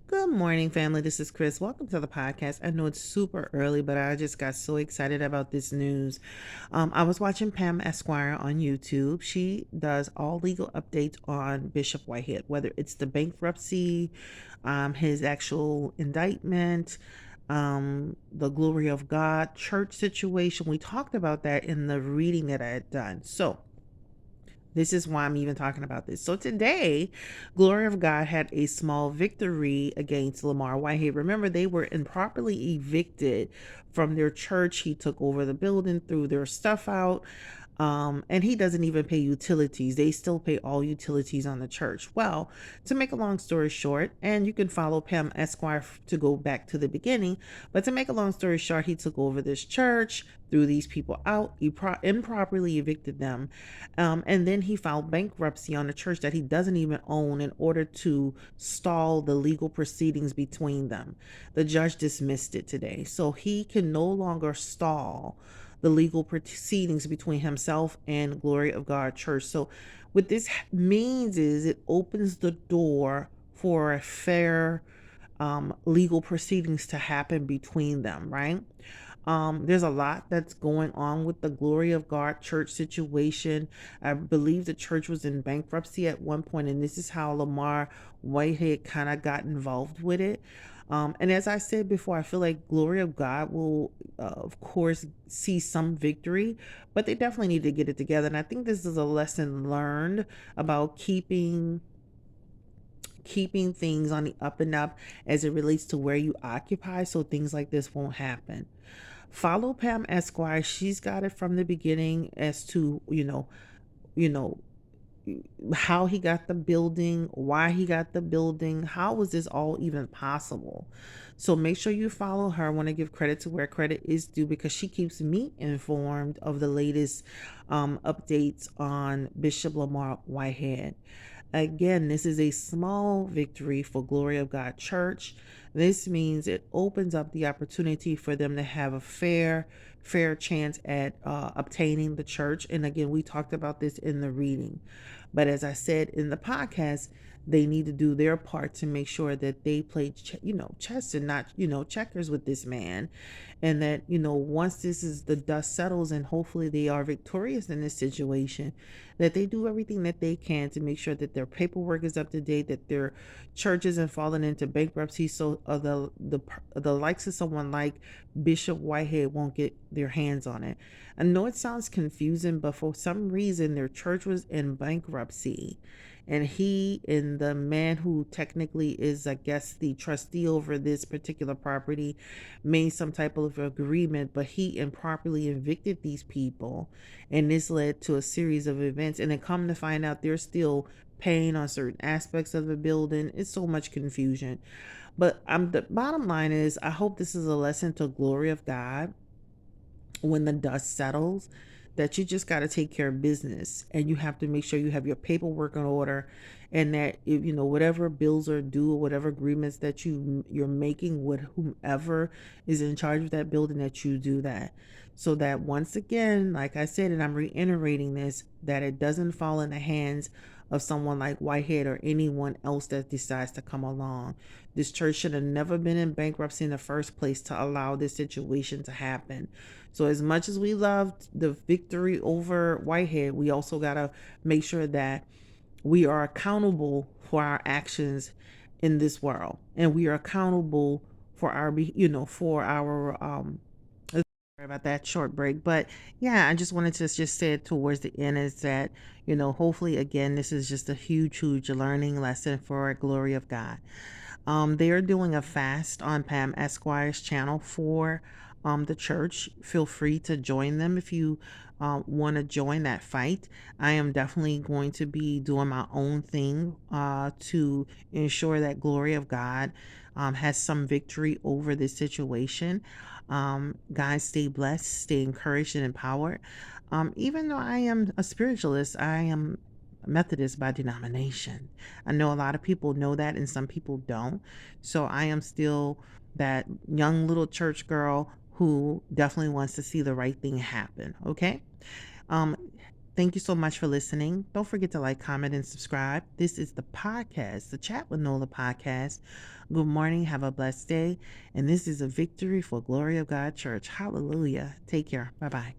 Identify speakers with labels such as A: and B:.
A: Good morning, family. This is Chris. Welcome to the podcast. I know it's super early, but I just got so excited about this news. I was watching Pam Esquire on YouTube. She does all legal updates on Bishop Whitehead, whether it's the bankruptcy, his actual indictment, the glory of God, church situation. We talked about that in the reading that I had done. So, this is why I'm even talking about this. So today, Glory of God had a small victory against Lamor Whitehead. Remember, they were improperly evicted from their church. He took over the building, threw their stuff out. And he doesn't even pay utilities. They still pay all utilities on the church. Well, to make a long story short, and you can follow Pam Esquire to go back to the beginning, but to make a long story short, he took over this church, threw these people out, he improperly evicted them, and then he filed bankruptcy on a church that he doesn't even own in order to stall the legal proceedings between them. The judge dismissed it today, so he can no longer stall the legal proceedings between himself and Glory of God Church. So, what this means is it opens the door for a fair legal proceedings to happen between them, right? There's a lot that's going on with the Glory of God church situation. I believe the church was in bankruptcy at one point, and this is how Lamor Whitehead kind of got involved with it. And as I said before, I feel like Glory of God will, of course, see some victory, but they definitely need to get it together. And I think this is a lesson learned about keeping things on the up and up as it relates to where you occupy, so things like this won't happen. Follow Pam Esquire. She's got it from the beginning as to, you know, how he got the building, why he got the building, how was this all even possible? So make sure you follow her. I want to give credit to where credit is due because she keeps me informed of the latest updates on Bishop Lamor Whitehead. Again, this is a small victory for Glory of God Church. This means it opens up the opportunity for them to have a fair chance at obtaining the church. And again, we talked about this in the reading. But as I said in the podcast, they need to do their part to make sure that they play, chess and not, checkers with this man. And that, once this is the dust settles and hopefully they are victorious in this situation, that they do everything that they can to make sure that their paperwork is up to date, that their church isn't falling into bankruptcy, so the likes of someone like Bishop Whitehead won't get their hands on it. I know it sounds confusing, but for some reason their church was in bankruptcy, and he and the man who technically is, I guess, the trustee over this particular property made some type of agreement, but he improperly evicted these people, and this led to a series of events, and then come to find out they're still paying on certain aspects of the building. It's so much confusion. But the bottom line is, I hope this is a lesson to Glory of God when the dust settles, that you just got to take care of business, and you have to make sure you have your paperwork in order, and that if, whatever bills are due or whatever agreements that you're making with whomever is in charge of that building, that you do that, so that once again, like I said, and I'm reiterating this, that it doesn't fall in the hands of someone like Whitehead or anyone else that decides to come along. This church should have never been in bankruptcy in the first place to allow this situation to happen. So as much as we loved the victory over Whitehead, we also got to make sure that we are accountable for our actions in this world, and we are accountable for our sorry about that short break. But yeah, I just wanted to just say it towards the end is that, hopefully again, this is just a huge learning lesson for a Glory of God. They are doing a fast on Pam Esquire's channel for the church. Feel free to join them if you want to join that fight. I am definitely going to be doing my own thing to ensure that Glory of God has some victory over this situation. Guys, stay blessed, stay encouraged and empowered. Even though I am a spiritualist, I am Methodist by denomination. I know a lot of people know that and some people don't. So I am still that young little church girl who definitely wants to see the right thing happen. Okay. Um, Thank you so much for listening. Don't forget to like, comment, and subscribe. This is the podcast, the Chat with Nola podcast. Good morning. Have a blessed day. And this is a victory for Glory of God Church. Hallelujah. Take care. Bye bye.